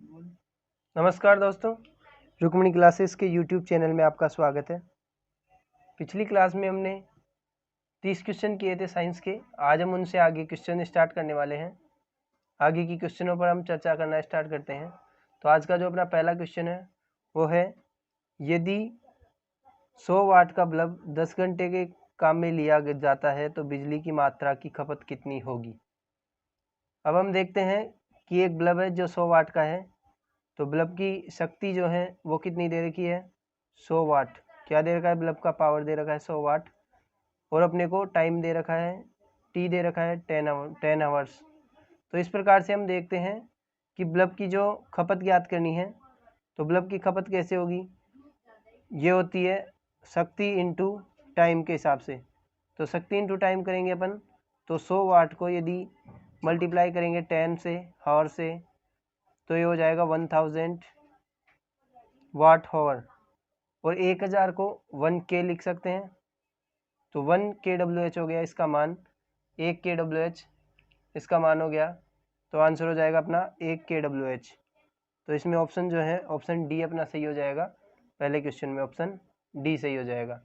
नमस्कार दोस्तों, रुक्मिणी क्लासेस के YouTube चैनल में आपका स्वागत है। पिछली क्लास में हमने 30 क्वेश्चन किए थे साइंस के। आज हम उनसे आगे क्वेश्चन स्टार्ट करने वाले हैं। आगे की क्वेश्चनों पर हम चर्चा करना स्टार्ट करते हैं। तो आज का जो अपना पहला क्वेश्चन है वो है, यदि 100 वाट का बल्ब 10 घंटे के काम में लिया जाता है तो बिजली की मात्रा की खपत कितनी होगी। अब हम देखते हैं कि एक बल्ब है जो 100 वाट का है, तो बल्ब की शक्ति जो है वो कितनी दे रखी है, 100 वाट। क्या दे रखा है, बल्ब का पावर दे रखा है 100 वाट, और अपने को टाइम दे रखा है, टी दे रखा है 10 आवर्स। तो इस प्रकार से हम देखते हैं कि बल्ब की जो खपत ज्ञात करनी है, तो बल्ब की खपत कैसे होगी, ये होती है शक्ति इंटू टाइम के हिसाब से। तो शक्ति इंटू टाइम करेंगे अपन, तो 100 वाट को यदि मल्टीप्लाई करेंगे 10 से, हावर से, तो ये हो जाएगा 1000 वाट हावर, और 1000 को 1K लिख सकते हैं। तो 1 kWh हो गया इसका मान, 1 kWh इसका मान हो गया। तो आंसर हो जाएगा अपना 1 kWh। तो इसमें ऑप्शन जो है, ऑप्शन डी अपना सही हो जाएगा। पहले क्वेश्चन में ऑप्शन डी सही हो जाएगा।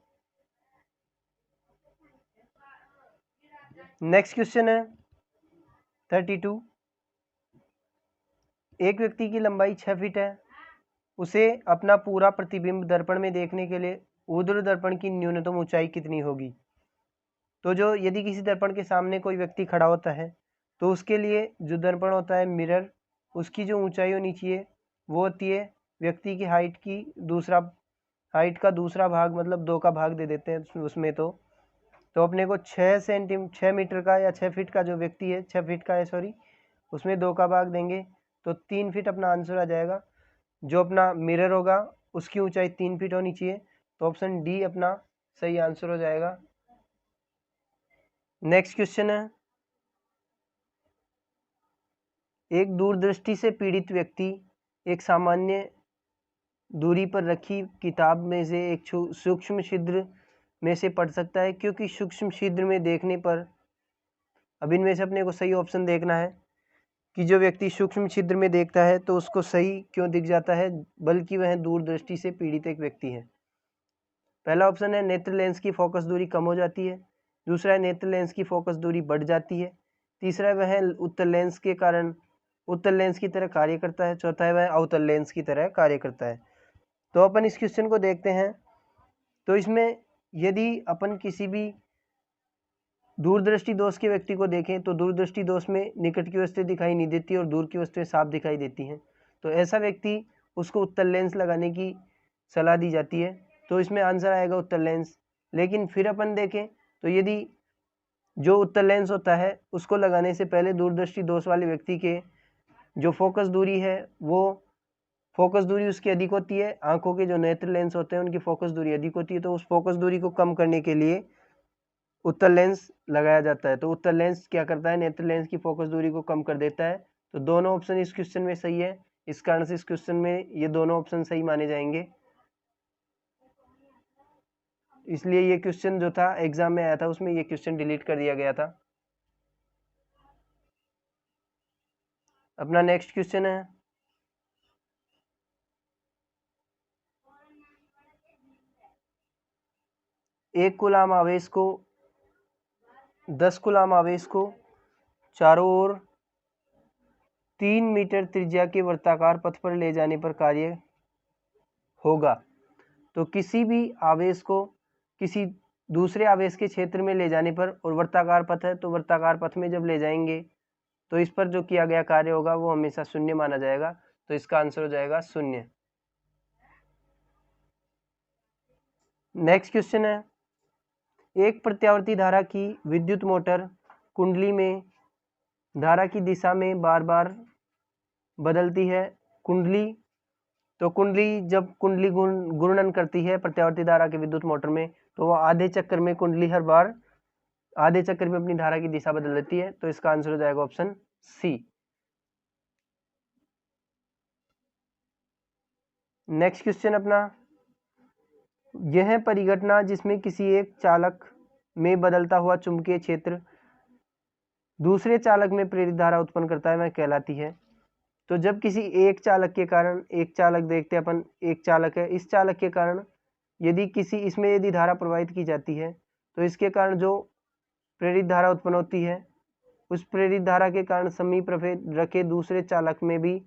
नेक्स्ट क्वेश्चन है 32। एक व्यक्ति की लंबाई 6 फीट है। उसे अपना पूरा प्रतिबिंब दर्पण में देखने के लिए ऊर्ध्व दर्पण की न्यूनतम ऊंचाई कितनी होगी। तो जो यदि किसी दर्पण के सामने कोई व्यक्ति खड़ा होता है, तो उसके लिए जो दर्पण होता है मिरर, उसकी जो ऊंचाई होनी चाहिए वो होती है व्यक्ति की हाइट की हाइट का दूसरा भाग, मतलब 2 का भाग दे देते हैं उसमें। तो अपने को 6 मीटर का या 6 फीट का जो व्यक्ति है, 6 फीट का है सॉरी, उसमें 2 का भाग देंगे तो 3 फीट अपना आंसर आ जाएगा। जो अपना मिरर होगा उसकी ऊंचाई 3 फीट होनी चाहिए। तो ऑप्शन डी अपना सही आंसर हो जाएगा। नेक्स्ट क्वेश्चन है, एक दूरदृष्टि से पीड़ित व्यक्ति एक सामान्य दूरी पर रखी किताब में से एक सूक्ष्म छिद्र में से पढ़ सकता है, क्योंकि सूक्ष्म छिद्र में देखने पर, अब इनमें से अपने को सही ऑप्शन देखना है कि जो व्यक्ति सूक्ष्म छिद्र में देखता है तो उसको सही क्यों दिख जाता है, बल्कि वह दूरदृष्टि से पीड़ित एक व्यक्ति है। पहला ऑप्शन है नेत्र लेंस की फोकस दूरी कम हो जाती है। दूसरा है नेत्र लेंस की फोकस दूरी बढ़ जाती है। तीसरा है वह उत्तल लेंस के कारण उत्तल लेंस की तरह कार्य करता है। चौथा है वह अवतल लेंस की तरह कार्य करता है। तो अपन इस क्वेश्चन को देखते हैं। तो इसमें यदि अपन किसी भी दूरदृष्टि दोष के व्यक्ति को देखें तो दूरदृष्टि दोष में निकट की वस्तुएं दिखाई नहीं देती और दूर की वस्तुएं साफ दिखाई देती हैं। तो ऐसा व्यक्ति, उसको उत्तल लेंस लगाने की सलाह दी जाती है। तो इसमें आंसर आएगा उत्तल लेंस। लेकिन फिर अपन देखें तो यदि जो उत्तल लेंस होता है उसको लगाने से पहले दूरदृष्टि दोष वाले व्यक्ति के जो फोकस दूरी है, वो फोकस दूरी उसकी अधिक होती है। आंखों के जो नेत्र लेंस होते हैं उनकी फोकस दूरी अधिक होती है। तो उस फोकस दूरी को कम करने के लिए उत्तल लेंस लगाया जाता है। तो उत्तल लेंस क्या करता है, नेत्र लेंस की फोकस दूरी को कम कर देता है। तो दोनों ऑप्शन इस क्वेश्चन में सही है। इस कारण से इस क्वेश्चन में ये दोनों ऑप्शन सही माने जाएंगे। इसलिए ये क्वेश्चन जो था एग्जाम में आया था, उसमें ये क्वेश्चन डिलीट कर दिया गया था। अपना नेक्स्ट क्वेश्चन है, एक कूलाम आवेश को 10 कूलाम आवेश को चारों ओर 3 मीटर त्रिज्या के वर्ताकार पथ पर ले जाने पर कार्य होगा। तो किसी भी आवेश को किसी दूसरे आवेश के क्षेत्र में ले जाने पर, और वर्ताकार पथ है तो वर्ताकार पथ में जब ले जाएंगे तो इस पर जो किया गया कार्य होगा वो हमेशा शून्य माना जाएगा। तो इसका आंसर हो जाएगा शून्य। नेक्स्ट क्वेश्चन है, एक प्रत्यावर्ती धारा की विद्युत मोटर कुंडली में धारा की दिशा में बार बार बदलती है। कुंडली, तो कुंडली जब कुंडली घूर्णन करती है प्रत्यावर्ती धारा के विद्युत मोटर में, तो वो आधे चक्कर में कुंडली हर बार आधे चक्कर में अपनी धारा की दिशा बदल देती है। तो इसका आंसर हो जाएगा ऑप्शन सी। नेक्स्ट क्वेश्चन अपना, यह परिघटना जिसमें किसी एक चालक में बदलता हुआ चुंबकीय क्षेत्र दूसरे चालक में प्रेरित धारा उत्पन्न करता है वह कहलाती है। तो जब किसी एक चालक के कारण, एक चालक देखते हैं अपन, एक चालक है, इस चालक के कारण यदि किसी इसमें यदि धारा प्रवाहित की जाती है तो इसके कारण जो प्रेरित धारा उत्पन्न होती है उस प्रेरित धारा के कारण समीप रखे दूसरे चालक में भी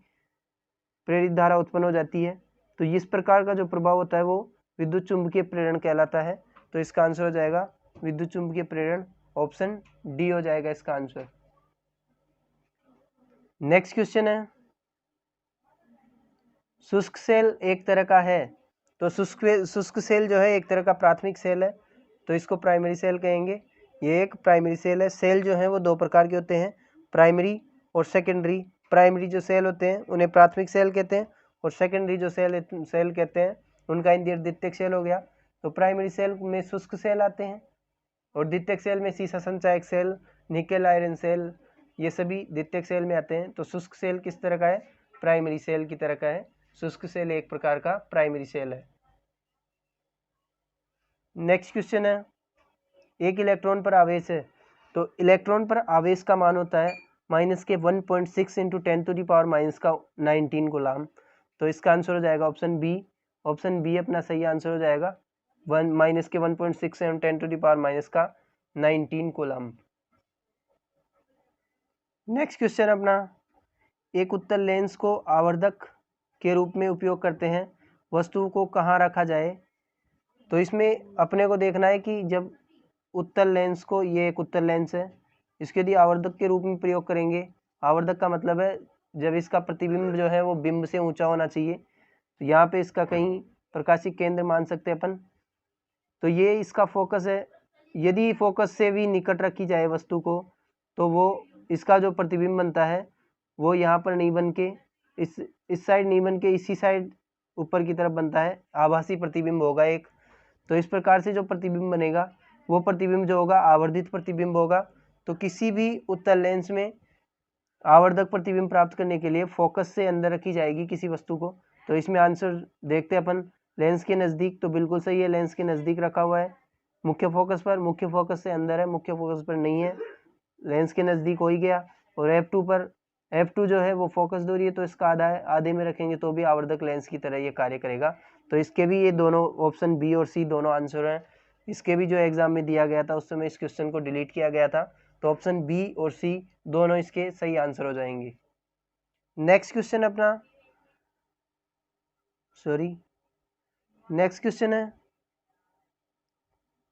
प्रेरित धारा उत्पन्न हो जाती है। तो इस प्रकार का जो प्रभाव होता है वो विद्युत चुंबकीय प्रेरण कहलाता है। तो इसका आंसर हो जाएगा विद्युत चुंबकीय प्रेरण, ऑप्शन डी हो जाएगा इसका आंसर। नेक्स्ट क्वेश्चन है, शुष्क सेल एक तरह का है। तो शुष्क सेल जो है एक तरह का प्राथमिक सेल है, तो इसको प्राइमरी सेल कहेंगे। ये एक प्राइमरी सेल है। सेल जो है वो दो प्रकार के होते हैं, प्राइमरी और सेकेंडरी। प्राइमरी जो सेल होते हैं उन्हें प्राथमिक सेल कहते हैं, और सेकेंडरी जो सेल कहते हैं उनका इंद्रिय द्वितीयक सेल हो गया। तो प्राइमरी सेल में शुष्क सेल आते हैं, और द्वितीयक सेल में सीसा संचायक सेल, निकेल आयरन सेल, ये सभी द्वितीयक सेल में आते हैं। तो शुष्क सेल किस तरह का है? प्राइमरी सेल की तरह का है। शुष्क सेल एक प्रकार का प्राइमरी सेल है। नेक्स्ट क्वेश्चन है, एक इलेक्ट्रॉन पर आवेश है। तो इलेक्ट्रॉन पर आवेश का मान होता है माइनस के 1.6 इंटू 10⁻⁻⁹ कूलाम। तो इसका आंसर हो जाएगा ऑप्शन बी। ऑप्शन बी अपना सही आंसर हो जाएगा, माइनस के 1.6 10⁻⁻⁹ कूलाम। नेक्स्ट क्वेश्चन अपना, एक उत्तल लेंस को आवर्धक के रूप में उपयोग करते हैं, वस्तु को कहाँ रखा जाए। तो इसमें अपने को देखना है कि जब उत्तल लेंस को, ये एक उत्तल लेंस है, इसके यदि आवर्धक के रूप में प्रयोग करेंगे, आवर्धक का मतलब है जब इसका प्रतिबिंब जो है वो बिंब से ऊंचा होना चाहिए। तो यहाँ पे इसका कहीं प्रकाशिक केंद्र मान सकते हैं अपन। तो ये इसका फोकस है। यदि फोकस से भी निकट रखी जाए वस्तु को तो वो इसका जो प्रतिबिंब बनता है वो यहाँ पर नहीं बन के इस साइड नहीं बन के इसी साइड ऊपर की तरफ बनता है, आभासी प्रतिबिंब होगा एक। तो इस प्रकार से जो प्रतिबिंब बनेगा वो प्रतिबिंब जो होगा आवर्धित प्रतिबिंब होगा। तो किसी भी उत्तल लेंस में आवर्धक प्रतिबिंब प्राप्त करने के लिए फोकस से अंदर रखी जाएगी किसी वस्तु को। तो इसमें आंसर देखते हैं अपन, लेंस के नज़दीक, तो बिल्कुल सही है, लेंस के नज़दीक रखा हुआ है। मुख्य फोकस पर, मुख्य फोकस से अंदर है, मुख्य फोकस पर नहीं है, लेंस के नज़दीक हो ही गया। और F2 पर, F2 जो है वो फोकस दूरी है तो इसका आधा है, आधे में रखेंगे तो भी आवर्धक लेंस की तरह ये कार्य करेगा। तो इसके भी ये दोनों ऑप्शन बी और सी दोनों आंसर हैं। इसके भी जो एग्जाम में दिया गया था उस समय इस क्वेश्चन को डिलीट किया गया था। तो ऑप्शन बी और सी दोनों इसके सही आंसर हो जाएंगे। नेक्स्ट क्वेश्चन अपना, नेक्स्ट क्वेश्चन है,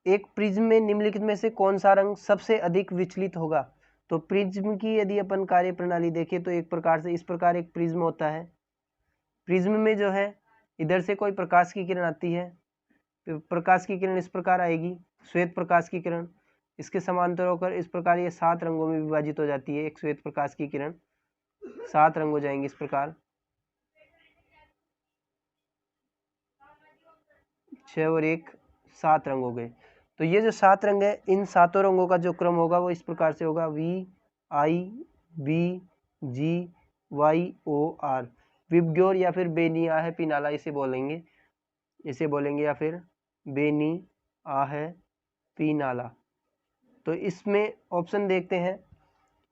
एक प्रिज्म में निम्नलिखित में से कौन सा रंग सबसे अधिक विचलित होगा। तो प्रिज्म की यदि अपन कार्य प्रणाली देखें तो एक प्रकार से इस प्रकार एक प्रिज्म होता है। प्रिज्म में जो है इधर से कोई प्रकाश की किरण आती है, प्रकाश की किरण इस प्रकार आएगी, श्वेत प्रकाश की किरण, इसके समांतर होकर इस प्रकार ये 7 रंगों में विभाजित हो जाती है। एक श्वेत प्रकाश की किरण 7 रंग हो जाएंगे इस प्रकार, 6 और 1 7 रंग हो गए। तो ये जो 7 रंग है, इन 7 रंगों का जो क्रम होगा वो इस प्रकार से होगा, VIBGYOR। विबग्योर या फिर बेनिया है पिनाला इसे बोलेंगे, या फिर बेनी आ है पिनाला। तो इसमें ऑप्शन देखते हैं,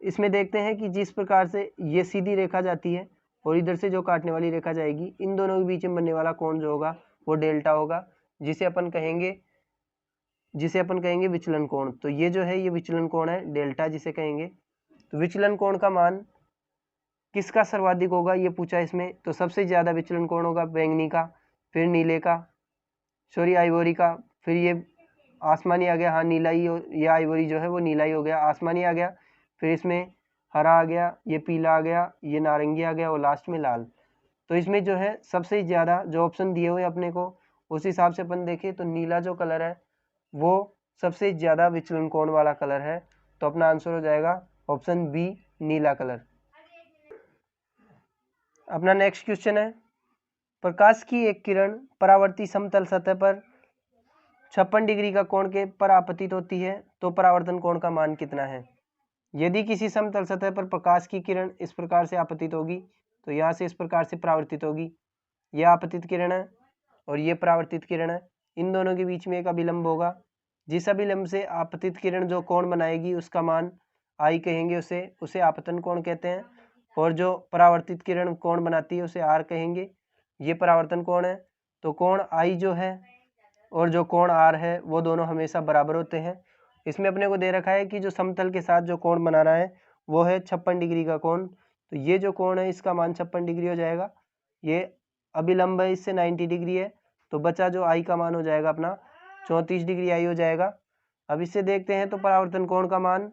इसमें देखते हैं कि जिस प्रकार से ये सीधी रेखा जाती है और इधर से जो काटने वाली रेखा जाएगी, इन दोनों के बीच में बनने वाला कोण जो होगा वो डेल्टा होगा, जिसे अपन कहेंगे विचलन कोण। तो ये जो है ये विचलन कोण है डेल्टा जिसे कहेंगे। तो विचलन कोण का मान किसका सर्वाधिक होगा ये पूछा इसमें। तो सबसे ज्यादा विचलन कोण होगा बैंगनी का, फिर नीले का, आइवोरी का, फिर ये आसमानी आ गया, हाँ नीला ही, ये आइवोरी जो है वो नीला ही हो गया, आसमानी आ गया, फिर इसमें हरा आ गया, ये पीला आ गया, ये नारंगी आ गया और लास्ट में लाल। तो इसमें जो है सबसे ज़्यादा जो ऑप्शन दिए हुए अपने को उस हिसाब से अपन देखें तो नीला जो कलर है वो सबसे ज़्यादा विचलन कोण वाला कलर है। तो अपना आंसर हो जाएगा ऑप्शन बी, नीला कलर। अपना नेक्स्ट क्वेश्चन है, प्रकाश की एक किरण परावर्ती समतल सतह पर 56 डिग्री का कोण के पर आपतित होती है तो परावर्तन कोण का मान कितना है। यदि किसी समतल सतह पर प्रकाश की किरण इस प्रकार से आपतित होगी तो यहाँ से इस प्रकार से परावर्तित होगी, यह आपतित किरण है और ये परावर्तित किरण है, इन दोनों के बीच में एक अभिलंब होगा, जिस अभिलंब से आपतित किरण जो कोण बनाएगी उसका मान आई कहेंगे, उसे आपतन कोण कहते हैं। और जो परावर्तित किरण कोण बनाती है उसे आर कहेंगे। ये परावर्तन कोण है। तो कोण आई जो है और जो कोण आर है वो दोनों हमेशा बराबर होते हैं। इसमें अपने को दे रखा है कि जो समतल के साथ जो कोण बनाना है वो है 56 डिग्री का कोण। तो ये जो कोण है इसका मान 56 डिग्री हो जाएगा। ये अभिलंब है, इससे 90 डिग्री है। तो बचा जो आई का मान हो जाएगा अपना 34 डिग्री आई हो जाएगा। अब इससे देखते हैं तो परावर्तन कोण का मान,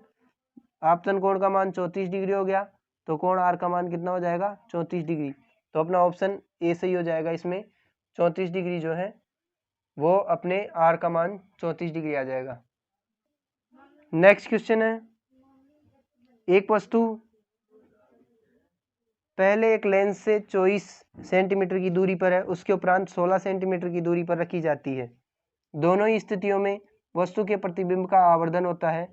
आपतन कोण का मान 34 डिग्री हो गया। तो कोण आर का मान कितना हो जाएगा 34 डिग्री। तो अपना ऑप्शन ए सही हो जाएगा। इसमें 34 डिग्री जो है वो अपने आर का मान 34 डिग्री आ जाएगा। नेक्स्ट क्वेश्चन है, एक वस्तु पहले एक लेंस से 24 सेंटीमीटर की दूरी पर है, उसके उपरांत 16 सेंटीमीटर की दूरी पर रखी जाती है। दोनों ही स्थितियों में वस्तु के प्रतिबिंब का आवर्धन होता है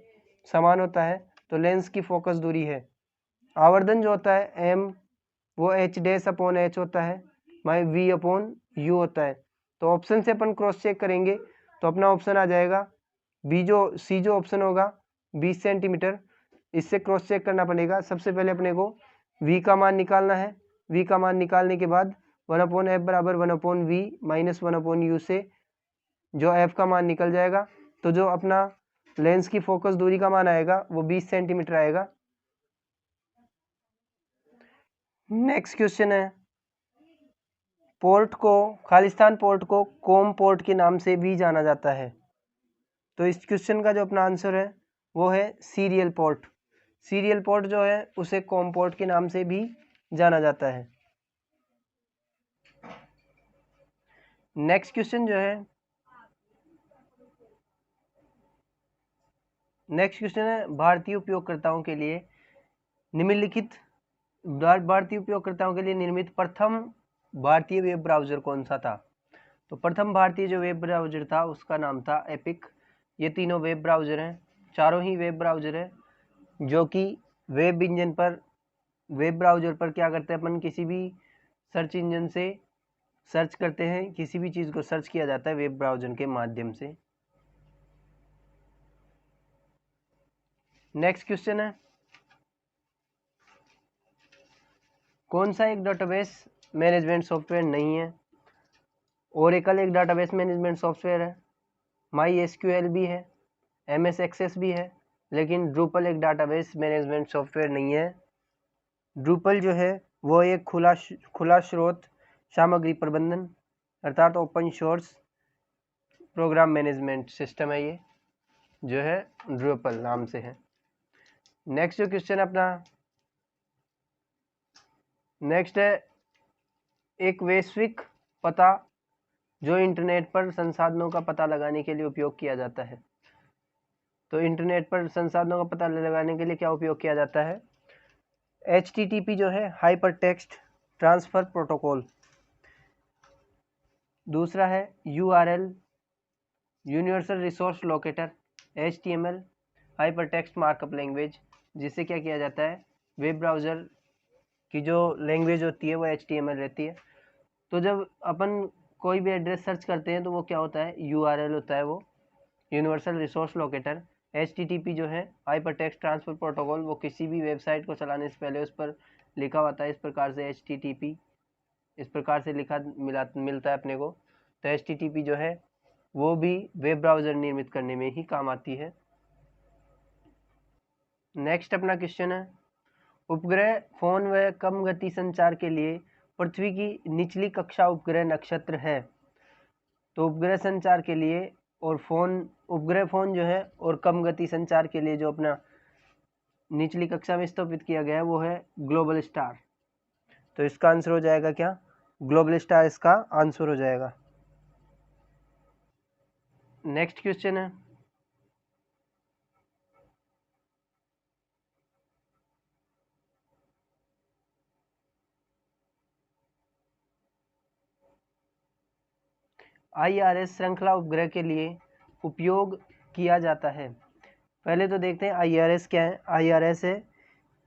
समान होता है। तो लेंस की फोकस दूरी है, आवर्धन जो होता है एम वो एच डैश अपॉन एच होता है, माई वी अपॉन यू होता है। तो ऑप्शन से अपन क्रॉस चेक करेंगे तो अपना ऑप्शन आ जाएगा बी, जो सी जो ऑप्शन होगा 20 सेंटीमीटर। इससे क्रॉस चेक करना पड़ेगा। सबसे पहले अपने को v का मान निकालना है। v का मान निकालने के बाद 1/f बराबर 1/v माइनस 1/u से जो f का मान निकल जाएगा। तो जो अपना लेंस की फोकस दूरी का मान आएगा वो 20 सेंटीमीटर आएगा। नेक्स्ट क्वेश्चन है, पोर्ट को, खालिस्तान पोर्ट को कॉम पोर्ट के नाम से भी जाना जाता है। तो इस क्वेश्चन का जो अपना आंसर है वो है सीरियल पोर्ट। सीरियल पोर्ट जो है उसे कॉम पोर्ट के नाम से भी जाना जाता है। नेक्स्ट क्वेश्चन जो है, नेक्स्ट क्वेश्चन है, भारतीय उपयोगकर्ताओं के लिए निम्नलिखित भारतीय उपयोगकर्ताओं के लिए निर्मित प्रथम भारतीय वेब ब्राउज़र कौन सा था। तो प्रथम भारतीय जो वेब ब्राउज़र था उसका नाम था एपिक। ये तीनों वेब ब्राउज़र हैं, चारों ही वेब ब्राउज़र है जो कि वेब इंजन पर, वेब ब्राउज़र पर क्या करते हैं अपन, किसी भी सर्च इंजन से सर्च करते हैं, किसी भी चीज़ को सर्च किया जाता है वेब ब्राउज़र के माध्यम से। नेक्स्ट क्वेश्चन है, कौन सा एक डेटाबेस मैनेजमेंट सॉफ्टवेयर नहीं है। ओरेकल एक डेटाबेस मैनेजमेंट सॉफ्टवेयर है, माई एसक्यूएल भी है, एमएस एक्सेस भी है, लेकिन ड्रूपल एक डेटाबेस मैनेजमेंट सॉफ्टवेयर नहीं है। ड्रूपल जो है वो एक खुला स्रोत सामग्री प्रबंधन अर्थात open source program management system है, ये जो है ड्रूपल नाम से है। नेक्स्ट जो क्वेश्चन अपना नेक्स्ट है, एक वैश्विक पता जो इंटरनेट पर संसाधनों का पता लगाने के लिए उपयोग किया जाता है। तो इंटरनेट पर संसाधनों का पता लगाने के लिए क्या उपयोग किया जाता है, HTTP जो है हाइपर टेक्स्ट ट्रांसफर प्रोटोकॉल। दूसरा है URL universal resource locator, HTML hyper text markup language, जिससे क्या किया जाता है, वेब ब्राउज़र की जो लैंग्वेज होती है वो HTML रहती है। तो जब अपन कोई भी एड्रेस सर्च करते हैं तो वो क्या होता है, URL होता है, वो यूनिवर्सल रिसोर्स लोकेटर। HTTP जो है हाइपर टेक्स्ट ट्रांसफर प्रोटोकॉल, वो किसी भी वेबसाइट को चलाने से पहले उस पर लिखा होता है इस प्रकार से HTTP, इस प्रकार से लिखा मिलता है अपने को। तो HTTP जो है वो भी वेब ब्राउज़र निर्मित करने में ही काम आती है। नेक्स्ट अपना क्वेश्चन है, उपग्रह फोन व कम गति संचार के लिए पृथ्वी की निचली कक्षा उपग्रह नक्षत्र है। तो उपग्रह संचार के लिए और उपग्रह फोन जो है और कम गति संचार के लिए जो अपना निचली कक्षा में स्थापित किया गया है वो है ग्लोबल स्टार। तो इसका आंसर हो जाएगा क्या, ग्लोबल स्टार इसका आंसर हो जाएगा। नेक्स्ट क्वेश्चन है, IRS श्रृंखला उपग्रह के लिए उपयोग किया जाता है। पहले तो देखते हैं IRS क्या है। IRS है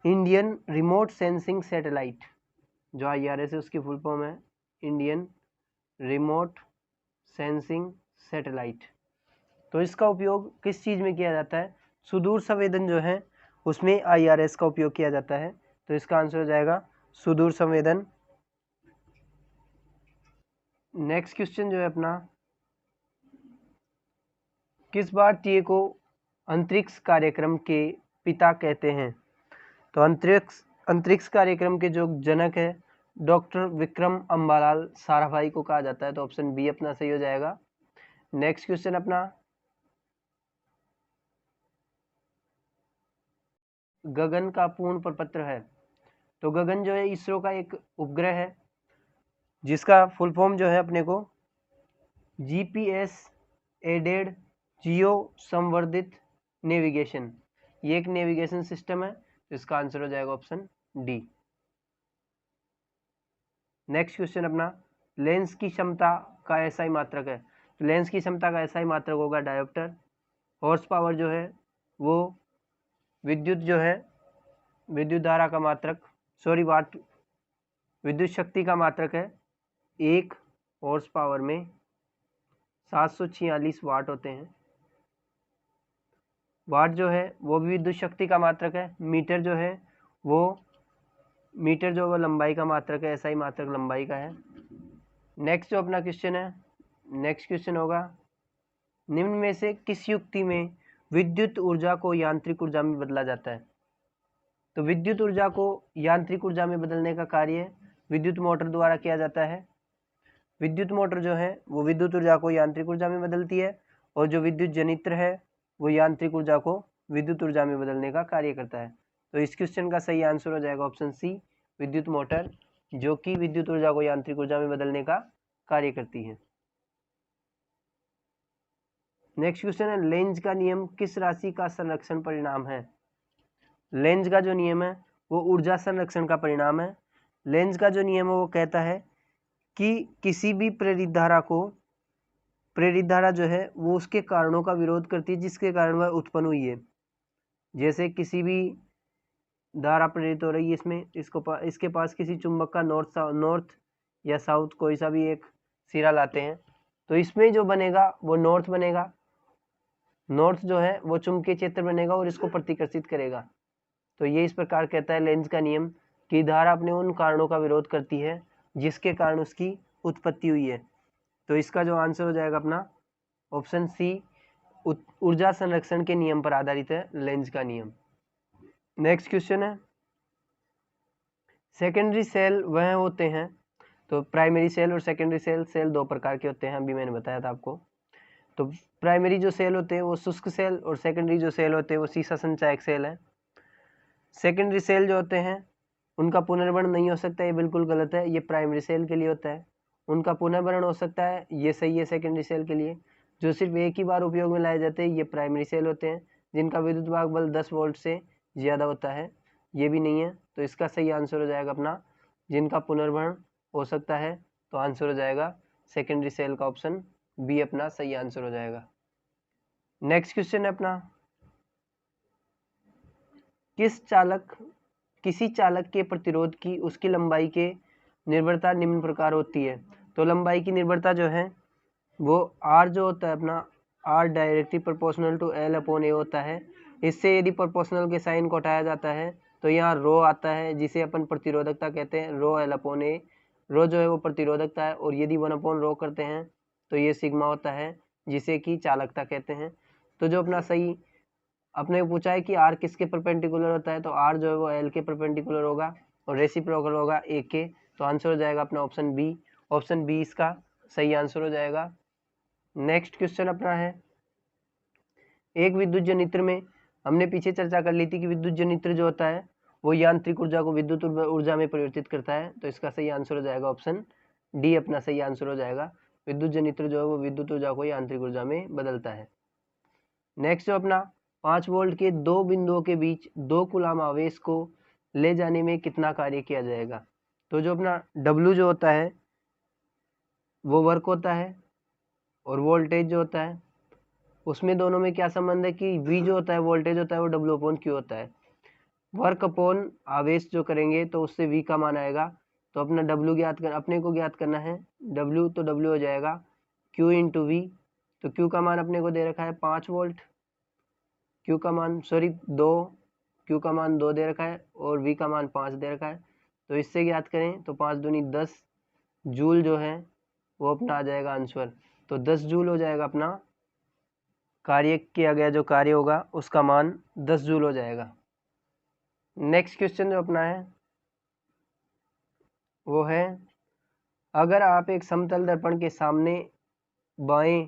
इंडियन रिमोट सेंसिंग सैटेलाइट। जो IRS है उसकी फुल फॉर्म है इंडियन रिमोट सेंसिंग सैटेलाइट। तो इसका उपयोग किस चीज़ में किया जाता है, सुदूर संवेदन जो है उसमें IRS का उपयोग किया जाता है। तो इसका आंसर हो जाएगा सुदूर संवेदन। नेक्स्ट क्वेश्चन जो है अपना, किस भारतीय को अंतरिक्ष कार्यक्रम के पिता कहते हैं? तो अंतरिक्ष कार्यक्रम के जो जनक है डॉक्टर विक्रम अम्बालाल साराभाई को कहा जाता है। तो ऑप्शन बी अपना सही हो जाएगा। नेक्स्ट क्वेश्चन अपना, गगन का पूर्ण प्रपत्र है। तो गगन जो है इसरो का एक उपग्रह है जिसका फुल फॉर्म जो है अपने को जीपीएस एडेड जियो संवर्धित नेविगेशन, ये एक नेविगेशन सिस्टम है। तो इसका आंसर हो जाएगा ऑप्शन डी। नेक्स्ट क्वेश्चन अपना, लेंस की क्षमता का एसआई मात्रक है। तो लेंस की क्षमता का एसआई मात्रक होगा डायोप्टर। हॉर्स पावर जो है वो विद्युत जो है विद्युत धारा का मात्रक, वाट विद्युत शक्ति का मात्रक है। एक हॉर्स पावर में 746 वाट होते हैं। वाट जो है वो भी विद्युत शक्ति का मात्रक है। मीटर जो है वो लंबाई का मात्रक है, एसआई मात्रक लंबाई का है। नेक्स्ट जो अपना क्वेश्चन है, नेक्स्ट क्वेश्चन होगा, निम्न में से किस युक्ति में विद्युत ऊर्जा को यांत्रिक ऊर्जा में बदला जाता है? तो विद्युत ऊर्जा को यांत्रिक ऊर्जा में बदलने का कार्य विद्युत मोटर द्वारा किया जाता है। विद्युत मोटर जो है वो विद्युत ऊर्जा को यांत्रिक ऊर्जा में बदलती है, और जो विद्युत जनित्र है वो यांत्रिक ऊर्जा को विद्युत ऊर्जा में बदलने का कार्य करता है। तो इस क्वेश्चन का सही आंसर हो जाएगा ऑप्शन सी, विद्युत मोटर, जो कि विद्युत ऊर्जा को यांत्रिक ऊर्जा में बदलने का कार्य करती है। नेक्स्ट क्वेश्चन है, लेंज का नियम किस राशि का संरक्षण परिणाम है? लेंज का जो नियम है वो ऊर्जा संरक्षण का परिणाम है। लेंज का जो नियम है वो कहता है कि किसी भी प्रेरित धारा जो है वो उसके कारणों का विरोध करती है जिसके कारण वह उत्पन्न हुई है। जैसे किसी भी धारा प्रेरित हो रही है, इसमें इसके पास किसी चुंबक का नॉर्थ या साउथ कोई सा भी एक सिरा लाते हैं, तो इसमें जो बनेगा वो नॉर्थ बनेगा। नॉर्थ जो है वो चुंबकीय क्षेत्र बनेगा और इसको प्रतिकर्षित करेगा। तो ये इस प्रकार कहता है लेंज का नियम कि धारा अपने उन कारणों का विरोध करती है जिसके कारण उसकी उत्पत्ति हुई है। तो इसका जो आंसर हो जाएगा अपना ऑप्शन सी, ऊर्जा संरक्षण के नियम पर आधारित है लेंज का नियम। नेक्स्ट क्वेश्चन है, सेकेंडरी सेल वह होते हैं, तो प्राइमरी सेल और सेकेंडरी सेल दो प्रकार के होते हैं, अभी मैंने बताया था आपको। तो प्राइमरी जो सेल होते हैं वो शुष्क सेल, और सेकेंडरी जो सेल होते हैं वो सीसा संचायक सेल है। सेकेंडरी सेल जो होते हैं उनका पुनर्भरण नहीं हो सकता, ये बिल्कुल गलत है, ये प्राइमरी सेल के लिए होता है। उनका पुनर्भरण हो सकता है, ये सही है सेकेंडरी सेल के लिए। जो सिर्फ एक ही बार उपयोग में लाए जाते हैं ये प्राइमरी सेल होते हैं, जिनका विद्युत वाहक बल 10 वोल्ट से ज़्यादा होता है, ये भी नहीं है। तो इसका सही आंसर हो जाएगा अपना, जिनका पुनर्भरण हो सकता है, तो आंसर हो जाएगा सेकेंडरी सेल का ऑप्शन बी अपना सही आंसर हो जाएगा। नेक्स्ट क्वेश्चन है अपना, किसी चालक के प्रतिरोध की उसकी लंबाई के निर्भरता निम्न प्रकार होती है। तो लंबाई की निर्भरता जो है वो आर जो होता है अपना, are directly proportional to L upon A होता है। इससे यदि प्रोपोर्शनल के साइन को हटाया जाता है तो यहाँ रो आता है, जिसे अपन प्रतिरोधकता कहते हैं, रो एल अपॉन ए। रो जो है वो प्रतिरोधकता है, और यदि 1 अपॉन रो करते हैं तो ये सिग्मा होता है, जिसे कि चालकता कहते हैं। तो जो अपना सही अपने पूछा है कि आर किसके परपेंडिकुलर होता है, तो आर जो है वो एल के परपेंडिकुलर होगा और रेसिप्रोकल होगा ए के। तो आंसर हो जाएगा अपना ऑप्शन बी, ऑप्शन बी इसका सही आंसर हो जाएगा। नेक्स्ट क्वेश्चन अपना है, एक विद्युत जनित्र में हमने पीछे चर्चा कर ली थी कि विद्युत जनित्र जो होता है वो यांत्रिक ऊर्जा को विद्युत ऊर्जा में परिवर्तित करता है। तो इसका सही आंसर हो जाएगा ऑप्शन डी अपना सही आंसर हो जाएगा। विद्युत जनित्र जो है वो विद्युत ऊर्जा को यांत्रिक ऊर्जा में बदलता है। नेक्स्ट जो अपना 5 वोल्ट के दो बिंदुओं के बीच 2 कूलाम आवेश को ले जाने में कितना कार्य किया जाएगा? तो जो अपना W जो होता है वो वर्क होता है, और वोल्टेज जो होता है उसमें दोनों में क्या संबंध है कि V जो होता है वोल्टेज होता है वो W अपॉन Q होता है। वर्क अपॉन आवेश जो करेंगे तो उससे V का मान आएगा। तो अपना W अपने को ज्ञात करना है, W तो W हो जाएगा Q इंटू V। तो Q का मान अपने को दे रखा है 5 वोल्ट, Q का मान 2 Q का मान 2 दे रखा है और V का मान 5 दे रखा है। तो इससे ज्ञात करें तो 5 दूनी 10 जूल जो है वो अपना आ जाएगा आंसर। तो 10 जूल हो जाएगा अपना कार्य किया गया जो कार्य होगा उसका मान 10 जूल हो जाएगा। नेक्स्ट क्वेश्चन जो अपना है वो है, अगर आप एक समतल दर्पण के सामने बाएं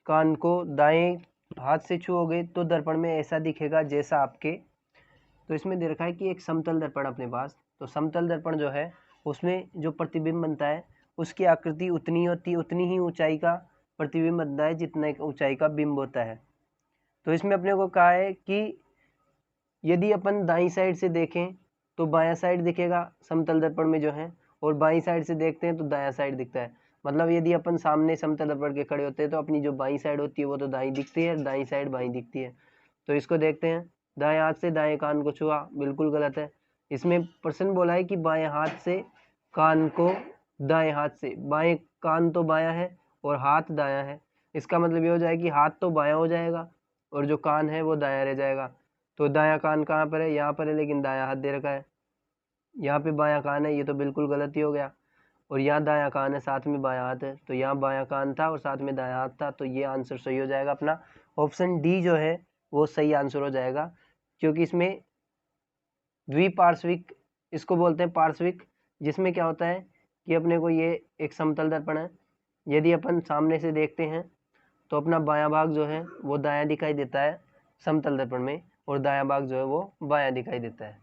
कान को दाएं हाथ से छुओगे तो दर्पण में ऐसा दिखेगा जैसा आपके। तो इसमें दे रखा है कि एक समतल दर्पण अपने पास, तो समतल दर्पण जो है उसमें जो प्रतिबिंब बनता है उसकी आकृति उतनी ही ऊंचाई का प्रतिबिंब बनता है जितना ऊंचाई का बिंब होता है। तो इसमें अपने को कहा है कि यदि अपन दाईं साइड से देखें तो बायां साइड दिखेगा समतल दर्पण में जो है, और बाईं साइड से देखते हैं तो दायां साइड दिखता है। मतलब यदि अपन सामने समतल दर्पण के खड़े होते हैं तो अपनी जो बाईं साइड होती है वो तो दाईं दिखती है, दाईं साइड बाईं दिखती है। तो इसको देखते हैं, दाएं हाथ से दाएं कान को छुआ, बिल्कुल गलत है। इसमें प्रश्न बोला है कि बाएं हाथ से कान को दाएं हाथ से, बाएं कान तो बायां है और हाथ दायां है, इसका मतलब ये हो जाएगा कि हाथ तो बायां हो जाएगा और जो कान है वो दायां रह जाएगा। तो दायां कान कहाँ पर है, यहाँ पर है, लेकिन दायां हाथ दे रखा है। यहाँ पे बायां कान है, ये तो बिल्कुल गलत ही हो गया। और यहाँ दायां कान है, साथ में बायां हाथ है, तो यहाँ बायां कान था और साथ में दायां हाथ था, तो ये आंसर सही हो जाएगा अपना। ऑप्शन डी जो है वो सही आंसर हो जाएगा, क्योंकि इसमें द्विपार्श्विक इसको बोलते हैं पार्श्विक, जिसमें क्या होता है कि अपने को ये एक समतल दर्पण है, यदि अपन सामने से देखते हैं तो अपना बायां भाग जो है वो दायां दिखाई देता है समतल दर्पण में, और दायां भाग जो है वो बायां दिखाई देता है।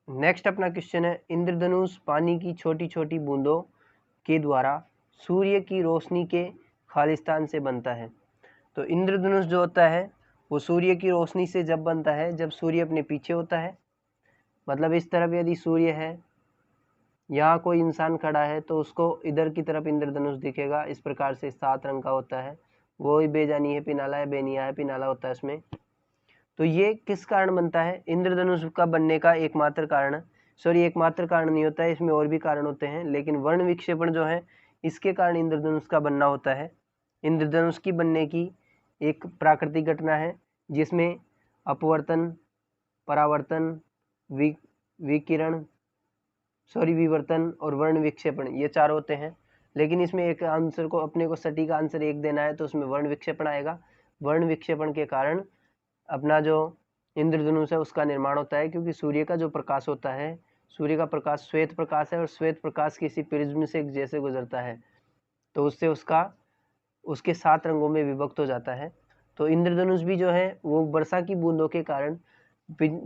नेक्स्ट अपना क्वेश्चन है, इंद्रधनुष पानी की छोटी छोटी बूंदों के द्वारा सूर्य की रोशनी के खालिस्तान से बनता है। तो इंद्रधनुष जो होता है वो सूर्य की रोशनी से जब बनता है जब सूर्य अपने पीछे होता है। मतलब इस तरफ यदि सूर्य है, यहाँ कोई इंसान खड़ा है तो उसको इधर की तरफ इंद्रधनुष दिखेगा, इस प्रकार से 7 रंग का होता है। वो ही बेजानी है पिनाला है, बेनिया है पिनाला होता है उसमें। तो ये किस कारण बनता है, इंद्रधनुष का बनने का एकमात्र कारण, एकमात्र कारण नहीं होता है, इसमें और भी कारण होते हैं, लेकिन वर्ण विक्षेपण जो है इसके कारण इंद्रधनुष का बनना होता है। इंद्रधनुष की बनने की एक प्राकृतिक घटना है जिसमें अपवर्तन, परावर्तन, विकिरण विवर्तन और वर्ण विक्षेपण, ये 4 होते हैं। लेकिन इसमें एक आंसर को अपने को सटीक आंसर एक देना है तो उसमें वर्ण विक्षेपण आएगा। वर्ण विक्षेपण के कारण अपना जो इंद्रधनुष है उसका निर्माण होता है, क्योंकि सूर्य का जो प्रकाश होता है, सूर्य का प्रकाश श्वेत प्रकाश है और श्वेत प्रकाश किसी प्रिज्म से जैसे गुजरता है तो उससे उसके 7 रंगों में विभक्त हो जाता है। तो इंद्रधनुष भी जो है वो वर्षा की बूंदों के कारण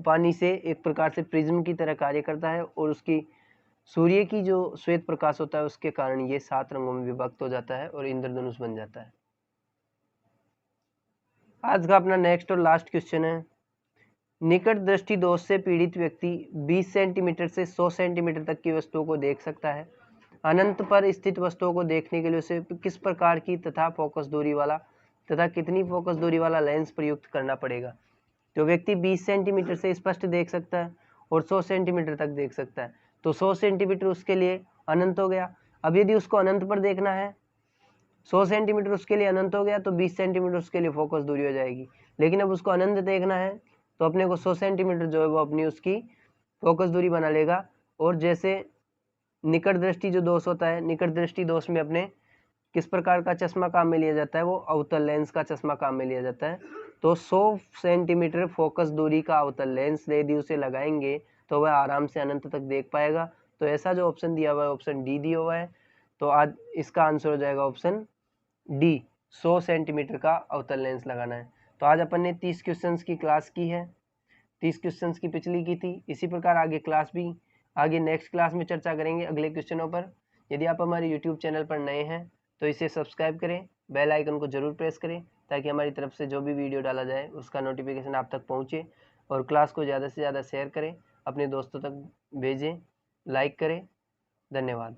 पानी से एक प्रकार से प्रिज्म की तरह कार्य करता है, और उसकी सूर्य की जो श्वेत प्रकाश होता है उसके कारण ये 7 रंगों में विभक्त हो जाता है और इंद्रधनुष बन जाता है। आज का अपना नेक्स्ट और लास्ट क्वेश्चन है, निकट दृष्टि दोष से पीड़ित व्यक्ति 20 सेंटीमीटर से 100 सेंटीमीटर तक की वस्तुओं को देख सकता है। अनंत पर स्थित वस्तुओं को देखने के लिए उसे किस प्रकार की तथा फोकस दूरी वाला तथा कितनी फोकस दूरी वाला लेंस प्रयुक्त करना पड़ेगा। तो व्यक्ति 20 सेंटीमीटर से स्पष्ट देख सकता है और 100 सेंटीमीटर तक देख सकता है, तो 100 सेंटीमीटर उसके लिए अनंत हो गया। अब यदि उसको अनंत पर देखना है, 100 सेंटीमीटर उसके लिए अनंत हो गया, तो 20 सेंटीमीटर उसके लिए फोकस दूरी हो जाएगी। लेकिन अब उसको अनंत देखना है तो अपने को 100 सेंटीमीटर जो है वो अपनी उसकी फोकस दूरी बना लेगा। और जैसे निकट दृष्टि जो दोष होता है, निकट दृष्टि दोष में अपने किस प्रकार का चश्मा काम में लिया जाता है, वो अवतल लेंस का चश्मा काम में लिया जाता है। तो 100 सेंटीमीटर फोकस दूरी का अवतल लेंस यदि उसे लगाएंगे तो वह आराम से अनंत तक देख पाएगा। तो ऐसा जो ऑप्शन दिया हुआ है ऑप्शन डी दिया हुआ है, तो आज इसका आंसर हो जाएगा ऑप्शन डी, 100 सेंटीमीटर का अवतल लेंस लगाना है। तो आज अपन ने 30 क्वेश्चंस की क्लास की है, 30 क्वेश्चंस की पिछली की थी। इसी प्रकार आगे नेक्स्ट क्लास में चर्चा करेंगे अगले क्वेश्चनों पर। यदि आप हमारे यूट्यूब चैनल पर नए हैं तो इसे सब्सक्राइब करें, बेल आइकन को जरूर प्रेस करें ताकि हमारी तरफ से जो भी वीडियो डाला जाए उसका नोटिफिकेशन आप तक पहुंचे। और क्लास को ज़्यादा से ज़्यादा शेयर करें, अपने दोस्तों तक भेजें, लाइक करें। धन्यवाद।